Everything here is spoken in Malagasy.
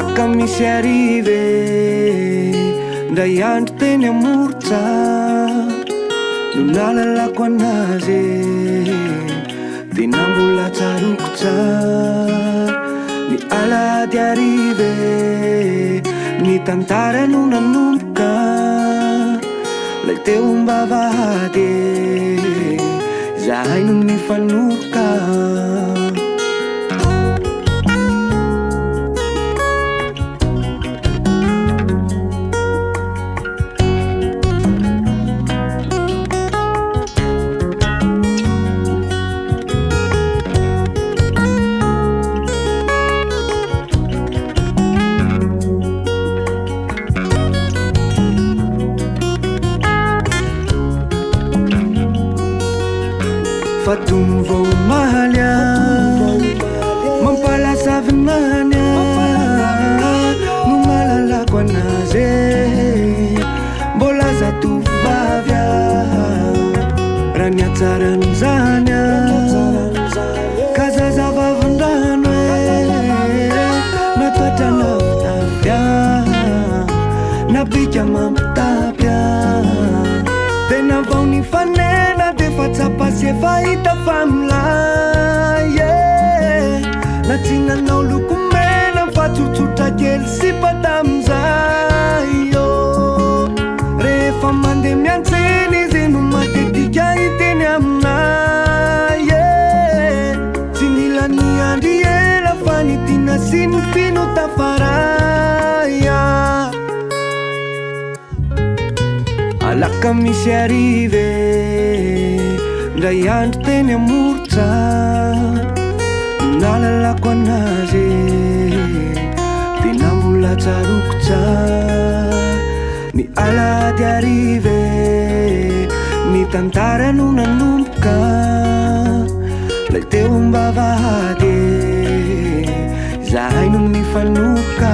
Alaka misy arive ndray andro teny amorotsa no nalalako anazy de nambola tsaroko tsara ny alady arive ny tantara no nanomboka lay teo mbavahady zahay no nifanoroka Fatum vao malya mampalaza vinany no malalako anazy mbola zatovavy raha ny atsarany zany ka zazavavin-drano natoatra navitavy nabika mampitapy tena vao ny fanena defa tsapasy efa hita familay na tsy nanao lokomena fa tsotsotra kely sy patamizay rehefa mandeha miantsena izy no matetika hiteny aminay tsy mila ny andry ela fa ny tina sy ny mpino tafaraya alaka misy arive ndray andro teny amorotsa nalalako anazy de nambola tsaroko tsara ny alady arive ny tantara no nanomboka lay teo mbavahady zahay no nifanoroka